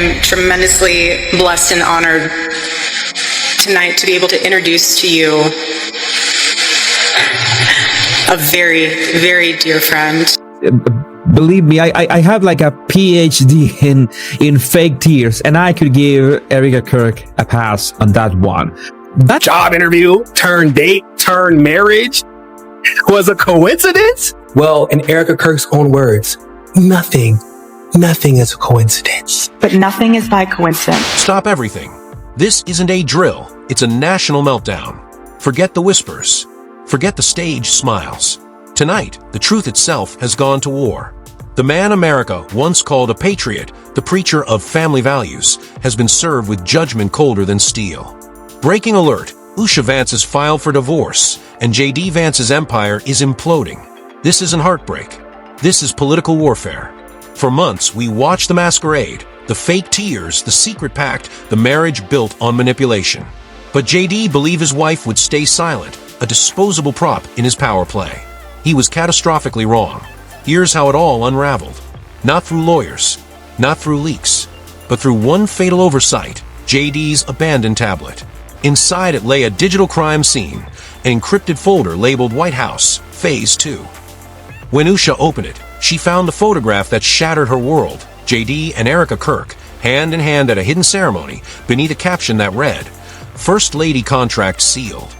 am tremendously blessed and honored tonight to be able to introduce to you a very, very dear friend. Believe me, I have like a PhD in fake tears, and I could give Erika Kirk a pass on that one. That job interview turned date turned marriage was a coincidence? Well, in Erika Kirk's own words, nothing is a coincidence. But nothing is by coincidence. Stop everything. This isn't a drill. It's a national meltdown. Forget the whispers. Forget the stage smiles. Tonight, the truth itself has gone to war. The man America once called a patriot, the preacher of family values, has been served with judgment colder than steel. Breaking alert, Usha Vance has filed for divorce, and J.D. Vance's empire is imploding. This isn't heartbreak. This is political warfare. For months, we watched the masquerade, the fake tears, the secret pact, the marriage built on manipulation. But J.D. believed his wife would stay silent, a disposable prop in his power play. He was catastrophically wrong. Here's how it all unraveled. Not through lawyers, not through leaks, but through one fatal oversight, J.D.'s abandoned tablet. Inside it lay a digital crime scene, an encrypted folder labeled White House, Phase 2. When Usha opened it, she found the photograph that shattered her world, J.D. and Erika Kirk, hand in hand at a hidden ceremony, beneath a caption that read, "First Lady Contract Sealed."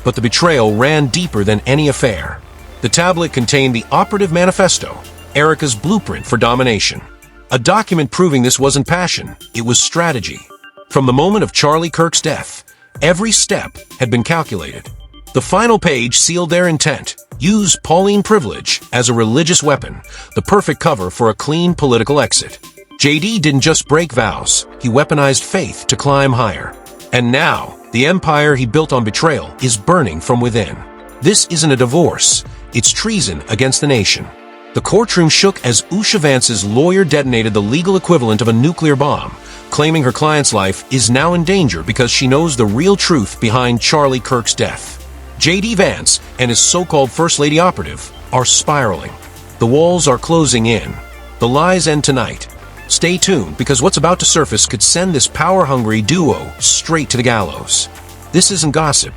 But the betrayal ran deeper than any affair. The tablet contained the operative manifesto, Erika's blueprint for domination. A document proving this wasn't passion, it was strategy. From the moment of Charlie Kirk's death, every step had been calculated. The final page sealed their intent: use Pauline privilege as a religious weapon, the perfect cover for a clean political exit. J.D. didn't just break vows, he weaponized faith to climb higher. And now, the empire he built on betrayal is burning from within. This isn't a divorce, it's treason against the nation. The courtroom shook as Usha Vance's lawyer detonated the legal equivalent of a nuclear bomb, claiming her client's life is now in danger because she knows the real truth behind Charlie Kirk's death. J.D. Vance and his so-called First Lady operative are spiraling. The walls are closing in. The lies end tonight. Stay tuned, because what's about to surface could send this power-hungry duo straight to the gallows. This isn't gossip.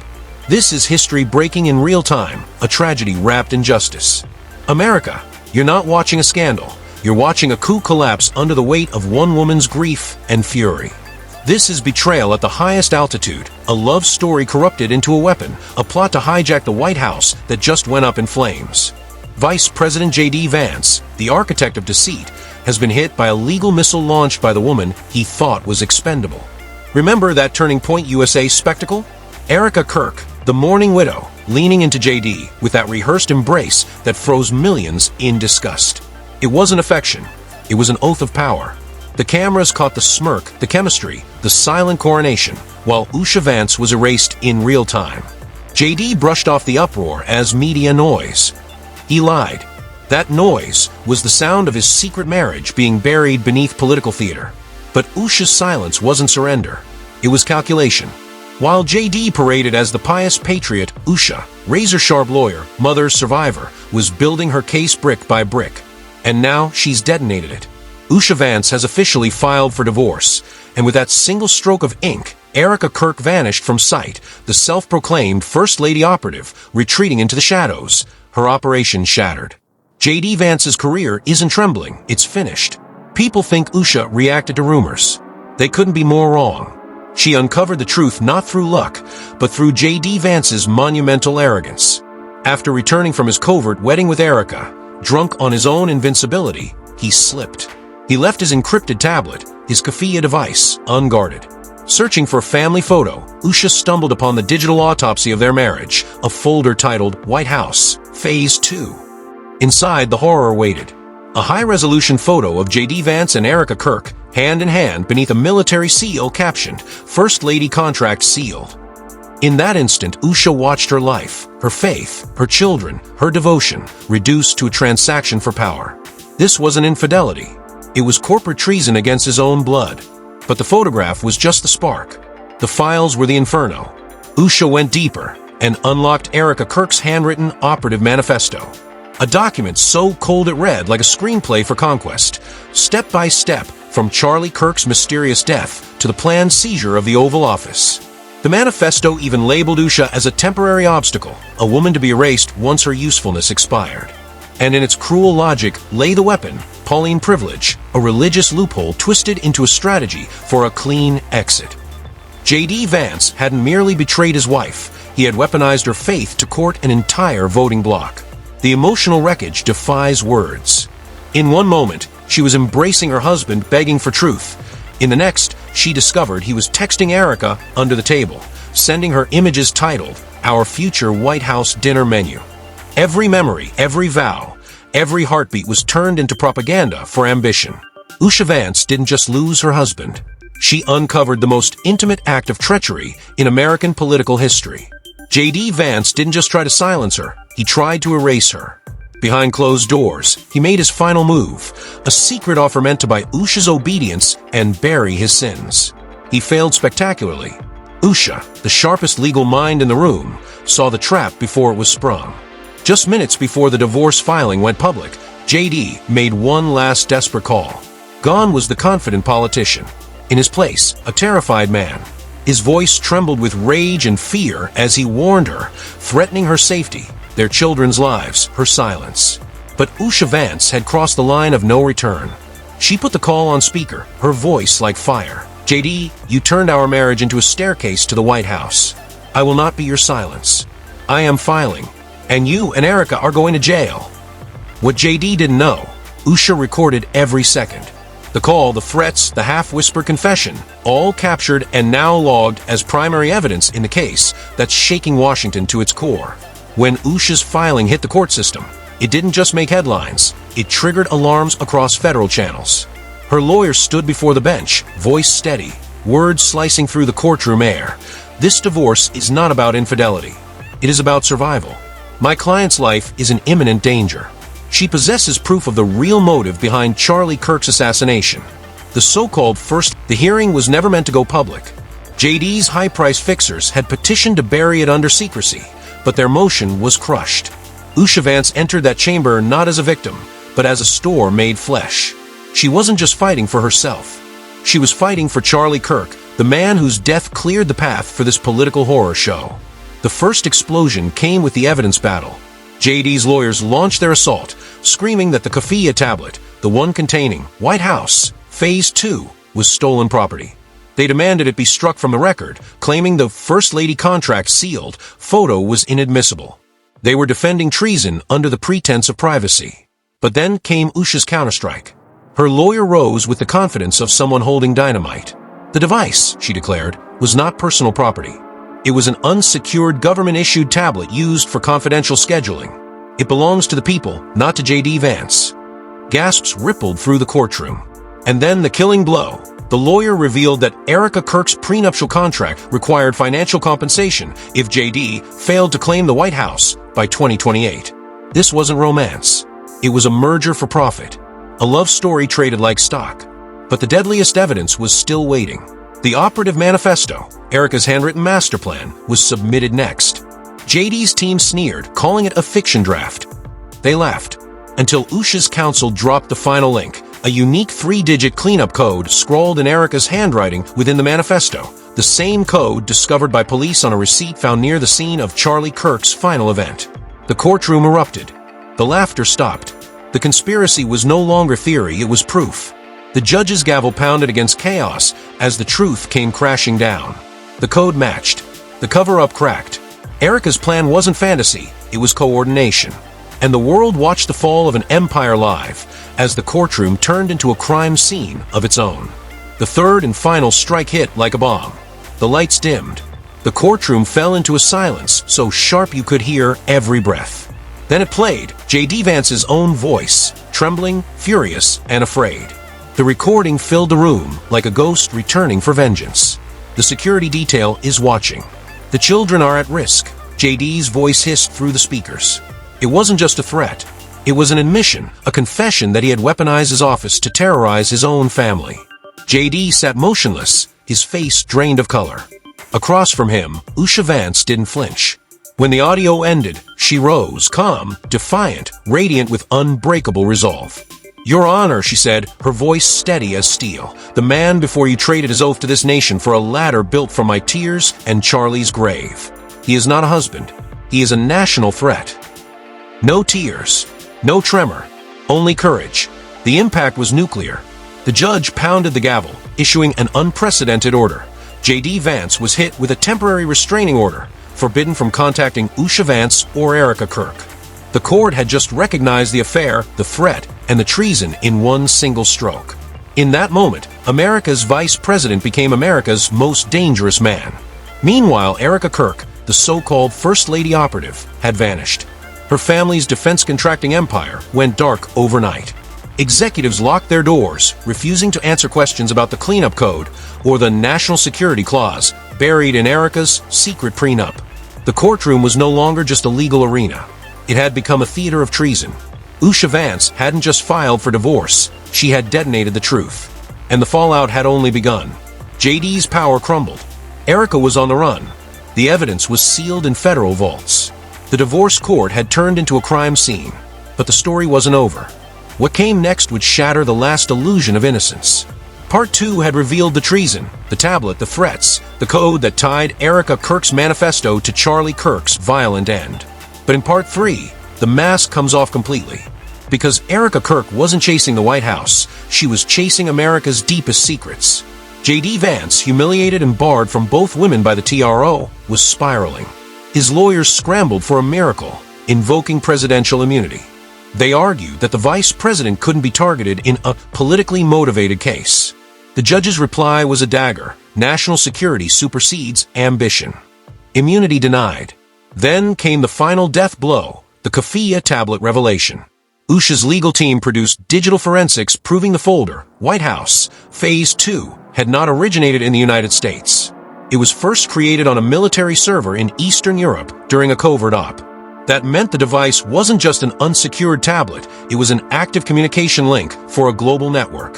This is history breaking in real time, a tragedy wrapped in justice. America, you're not watching a scandal. You're watching a coup collapse under the weight of one woman's grief and fury. This is betrayal at the highest altitude, a love story corrupted into a weapon, a plot to hijack the White House that just went up in flames. Vice President J.D. Vance, the architect of deceit, has been hit by a legal missile launched by the woman he thought was expendable. Remember that Turning Point USA spectacle? Erika Kirk, the mourning widow, leaning into J.D. with that rehearsed embrace that froze millions in disgust. It wasn't affection. It was an oath of power. The cameras caught the smirk, the chemistry, the silent coronation, while Usha Vance was erased in real time. J.D. brushed off the uproar as media noise. He lied. That noise was the sound of his secret marriage being buried beneath political theater. But Usha's silence wasn't surrender. It was calculation. While J.D. paraded as the pious patriot, Usha, razor-sharp lawyer, mother, survivor, was building her case brick by brick. And now she's detonated it. Usha Vance has officially filed for divorce, and with that single stroke of ink, Erika Kirk vanished from sight, the self-proclaimed First Lady operative retreating into the shadows, her operation shattered. J.D. Vance's career isn't trembling, it's finished. People think Usha reacted to rumors. They couldn't be more wrong. She uncovered the truth not through luck, but through J.D. Vance's monumental arrogance. After returning from his covert wedding with Erika, drunk on his own invincibility, he slipped. He left his encrypted tablet, his kafia device, unguarded. Searching for a family photo, Usha stumbled upon the digital autopsy of their marriage, a folder titled White House, Phase 2. Inside, the horror waited. A high-resolution photo of J.D. Vance and Erika Kirk, hand in hand beneath a military seal captioned, First Lady Contract Sealed. In that instant, Usha watched her life, her faith, her children, her devotion, reduced to a transaction for power. This wasn't infidelity. It was corporate treason against his own blood. But the photograph was just the spark. The files were the inferno. Usha went deeper and unlocked Erika Kirk's handwritten operative manifesto. A document so cold it read like a screenplay for conquest. Step by step, from Charlie Kirk's mysterious death to the planned seizure of the Oval Office. The manifesto even labeled Usha as a temporary obstacle, a woman to be erased once her usefulness expired. And in its cruel logic lay the weapon, Pauline privilege, a religious loophole twisted into a strategy for a clean exit. J.D. Vance hadn't merely betrayed his wife, he had weaponized her faith to court an entire voting bloc. The emotional wreckage defies words. In one moment, she was embracing her husband, begging for truth. In the next, she discovered he was texting Erika under the table, sending her images titled, "Our Future White House Dinner Menu." Every memory, every vow, every heartbeat was turned into propaganda for ambition. Usha Vance didn't just lose her husband. She uncovered the most intimate act of treachery in American political history. J.D. Vance didn't just try to silence her, he tried to erase her. Behind closed doors, he made his final move, a secret offer meant to buy Usha's obedience and bury his sins. He failed spectacularly. Usha, the sharpest legal mind in the room, saw the trap before it was sprung. Just minutes before the divorce filing went public, J.D. made one last desperate call. Gone was the confident politician. In his place, a terrified man. His voice trembled with rage and fear as he warned her, threatening her safety, their children's lives, her silence. But Usha Vance had crossed the line of no return. She put the call on speaker, her voice like fire. "J.D., you turned our marriage into a staircase to the White House. I will not be your silence. I am filing, and you and Erika are going to jail." What J.D. didn't know, Usha recorded every second. The call, the threats, the half-whispered confession, all captured and now logged as primary evidence in the case that's shaking Washington to its core. When Usha's filing hit the court system, it didn't just make headlines, it triggered alarms across federal channels. Her lawyers stood before the bench, voice steady, words slicing through the courtroom air. "This divorce is not about infidelity. It is about survival. My client's life is in imminent danger." She possesses proof of the real motive behind Charlie Kirk's assassination. The so-called the hearing was never meant to go public. J.D.'s high-priced fixers had petitioned to bury it under secrecy, but their motion was crushed. Usha Vance entered that chamber not as a victim, but as a store made flesh. She wasn't just fighting for herself. She was fighting for Charlie Kirk, the man whose death cleared the path for this political horror show. The first explosion came with the evidence battle. J.D.'s lawyers launched their assault, screaming that the Kafia tablet, the one containing White House, Phase 2, was stolen property. They demanded it be struck from the record, claiming the First Lady contract sealed photo was inadmissible. They were defending treason under the pretense of privacy. But then came Usha's counterstrike. Her lawyer rose with the confidence of someone holding dynamite. The device, she declared, was not personal property. It was an unsecured government-issued tablet used for confidential scheduling. It belongs to the people, not to J.D. Vance. Gasps rippled through the courtroom. And then the killing blow. The lawyer revealed that Erika Kirk's prenuptial contract required financial compensation if J.D. failed to claim the White House by 2028. This wasn't romance. It was a merger for profit. A love story traded like stock. But the deadliest evidence was still waiting. The operative manifesto, Erika's handwritten master plan, was submitted next. J.D.'s team sneered, calling it a fiction draft. They laughed, until Usha's counsel dropped the final link, a unique 3-digit cleanup code scrawled in Erika's handwriting within the manifesto, the same code discovered by police on a receipt found near the scene of Charlie Kirk's final event. The courtroom erupted. The laughter stopped. The conspiracy was no longer theory, it was proof. The judge's gavel pounded against chaos as the truth came crashing down. The code matched. The cover-up cracked. Erika's plan wasn't fantasy, it was coordination. And the world watched the fall of an empire live as the courtroom turned into a crime scene of its own. The third and final strike hit like a bomb. The lights dimmed. The courtroom fell into a silence so sharp you could hear every breath. Then it played, J.D. Vance's own voice, trembling, furious, and afraid. The recording filled the room like a ghost returning for vengeance. The security detail is watching. The children are at risk. J.D.'s voice hissed through the speakers. It wasn't just a threat. It was an admission, a confession that he had weaponized his office to terrorize his own family. J.D. sat motionless, his face drained of color. Across from him, Usha Vance didn't flinch. When the audio ended, she rose, calm, defiant, radiant with unbreakable resolve. "Your Honor," she said, her voice steady as steel, "the man before you traded his oath to this nation for a ladder built from my tears and Charlie's grave. He is not a husband. He is a national threat." No tears, no tremor, only courage. The impact was nuclear. The judge pounded the gavel, issuing an unprecedented order. J.D. Vance was hit with a temporary restraining order, forbidden from contacting Usha Vance or Erika Kirk. The court had just recognized the affair, the threat, and the treason in one single stroke. In that moment, America's vice president became America's most dangerous man. Meanwhile, Erika Kirk, the so-called First Lady operative, had vanished. Her family's defense contracting empire went dark overnight. Executives locked their doors, refusing to answer questions about the cleanup code or the national security clause buried in Erika's secret prenup. The courtroom was no longer just a legal arena. It had become a theater of treason. Usha Vance hadn't just filed for divorce, she had detonated the truth. And the fallout had only begun. JD's power crumbled. Erika was on the run. The evidence was sealed in federal vaults. The divorce court had turned into a crime scene. But the story wasn't over. What came next would shatter the last illusion of innocence. Part 2 had revealed the treason, the tablet, the threats, the code that tied Erika Kirk's manifesto to Charlie Kirk's violent end. But in Part 3, the mask comes off completely. Because Erika Kirk wasn't chasing the White House, she was chasing America's deepest secrets. J.D. Vance, humiliated and barred from both women by the TRO, was spiraling. His lawyers scrambled for a miracle, invoking presidential immunity. They argued that the vice president couldn't be targeted in a politically motivated case. The judge's reply was a dagger. National security supersedes ambition. Immunity denied. Then came the final death blow, the Kafia tablet revelation. Usha's legal team produced digital forensics proving the folder, White House, Phase 2, had not originated in the United States. It was first created on a military server in Eastern Europe during a covert op. That meant the device wasn't just an unsecured tablet, it was an active communication link for a global network.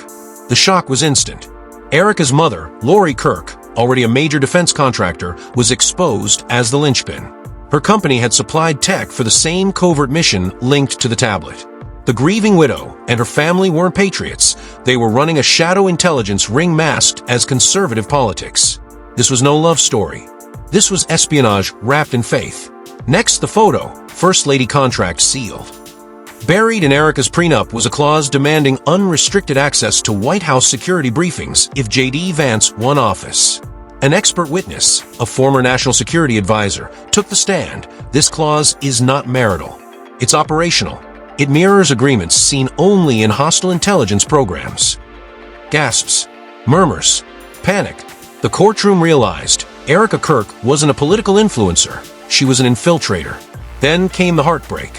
The shock was instant. Erika's mother, Lori Kirk, already a major defense contractor, was exposed as the linchpin. Her company had supplied tech for the same covert mission linked to the tablet. The grieving widow and her family weren't patriots. They were running a shadow intelligence ring masked as conservative politics. This was no love story. This was espionage wrapped in faith. Next, the photo, First Lady contract sealed. Buried in Erika's prenup was a clause demanding unrestricted access to White House security briefings if J.D. Vance won office. An expert witness, a former national security advisor, took the stand. This clause is not marital. It's operational. It mirrors agreements seen only in hostile intelligence programs. Gasps, murmurs, panic. The courtroom realized Erika Kirk wasn't a political influencer. She was an infiltrator. Then came the heartbreak.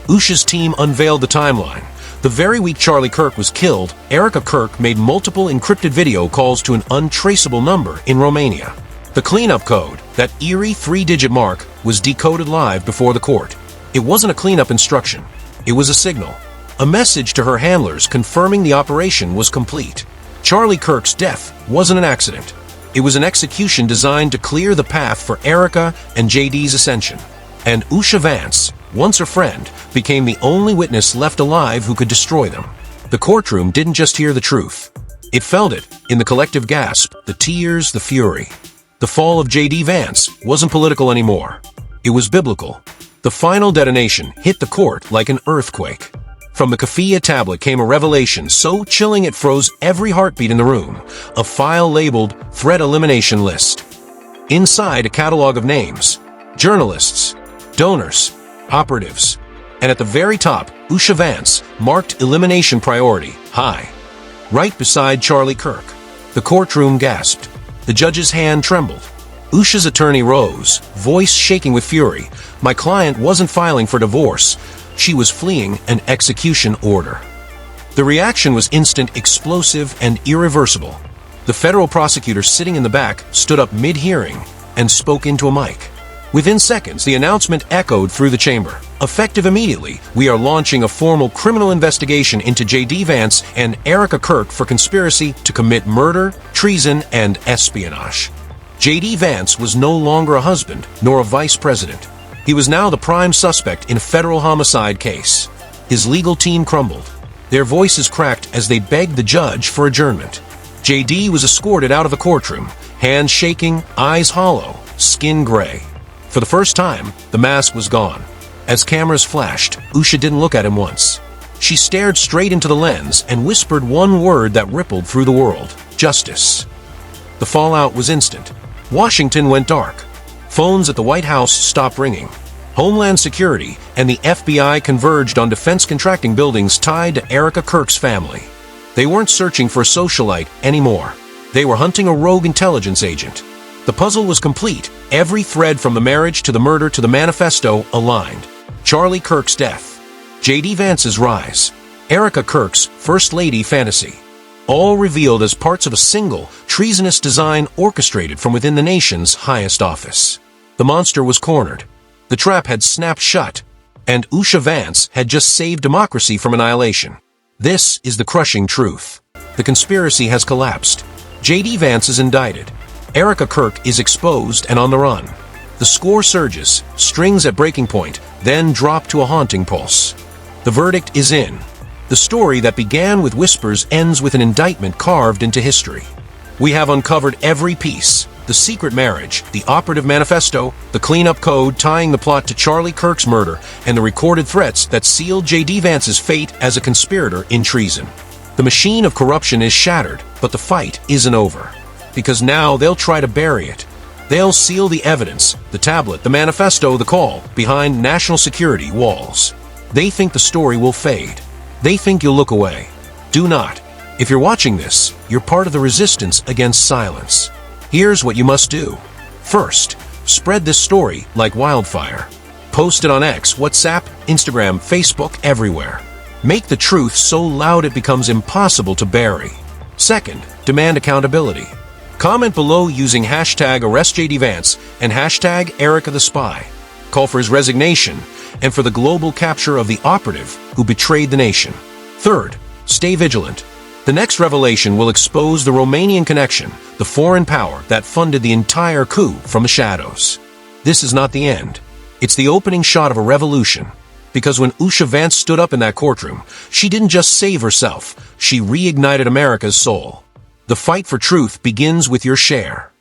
Usha's team unveiled the timeline. The very week Charlie Kirk was killed, Erika Kirk made multiple encrypted video calls to an untraceable number in Romania. The cleanup code, that eerie 3-digit mark, was decoded live before the court. It wasn't a cleanup instruction. It was a signal. A message to her handlers confirming the operation was complete. Charlie Kirk's death wasn't an accident. It was an execution designed to clear the path for Erika and JD's ascension. And Usha Vance, once her friend, became the only witness left alive who could destroy them. The courtroom didn't just hear the truth. It felt it in the collective gasp, the tears, the fury. The fall of J.D. Vance wasn't political anymore. It was biblical. The final detonation hit the court like an earthquake. From the Kafia tablet came a revelation so chilling it froze every heartbeat in the room, a file labeled Threat Elimination List. Inside, a catalog of names, journalists, donors, operatives, and at the very top, Usha Vance, marked Elimination Priority, High. Right beside Charlie Kirk. The courtroom gasped. The judge's hand trembled. Usha's attorney rose, voice shaking with fury. My client wasn't filing for divorce. She was fleeing an execution order. The reaction was instant, explosive, and irreversible. The federal prosecutor sitting in the back stood up mid-hearing and spoke into a mic. Within seconds, the announcement echoed through the chamber. Effective immediately, we are launching a formal criminal investigation into J.D. Vance and Erika Kirk for conspiracy to commit murder, treason, and espionage. J.D. Vance was no longer a husband nor a vice president. He was now the prime suspect in a federal homicide case. His legal team crumbled. Their voices cracked as they begged the judge for adjournment. JD was escorted out of the courtroom, hands shaking, eyes hollow, skin gray. For the first time, the mask was gone. As cameras flashed, Usha didn't look at him once. She stared straight into the lens and whispered one word that rippled through the world: justice. The fallout was instant. Washington went dark. Phones at the White House stopped ringing. Homeland Security and the FBI converged on defense contracting buildings tied to Erika Kirk's family. They weren't searching for a socialite anymore. They were hunting a rogue intelligence agent. The puzzle was complete. Every thread from the marriage to the murder to the manifesto aligned. Charlie Kirk's death, J.D. Vance's rise, Erika Kirk's First Lady fantasy, all revealed as parts of a single, treasonous design orchestrated from within the nation's highest office. The monster was cornered. The trap had snapped shut, and Usha Vance had just saved democracy from annihilation. This is the crushing truth. The conspiracy has collapsed. J.D. Vance is indicted. Erika Kirk is exposed and on the run. The score surges, strings at breaking point, then drop to a haunting pulse. The verdict is in. The story that began with whispers ends with an indictment carved into history. We have uncovered every piece: the secret marriage, the operative manifesto, the cleanup code tying the plot to Charlie Kirk's murder, and the recorded threats that sealed J.D. Vance's fate as a conspirator in treason. The machine of corruption is shattered, but the fight isn't over. Because now they'll try to bury it. They'll seal the evidence, the tablet, the manifesto, the call, behind national security walls. They think the story will fade. They think you'll look away. Do not. If you're watching this, you're part of the resistance against silence. Here's what you must do. First, spread this story like wildfire. Post it on X, WhatsApp, Instagram, Facebook, everywhere. Make the truth so loud it becomes impossible to bury. Second, demand accountability. Comment below using hashtag ArrestJDVance and hashtag Erika the Spy. Call for his resignation and for the global capture of the operative who betrayed the nation. Third, stay vigilant. The next revelation will expose the Romanian connection, the foreign power that funded the entire coup from the shadows. This is not the end. It's the opening shot of a revolution. Because when Usha Vance stood up in that courtroom, she didn't just save herself, she reignited America's soul. The fight for truth begins with your share.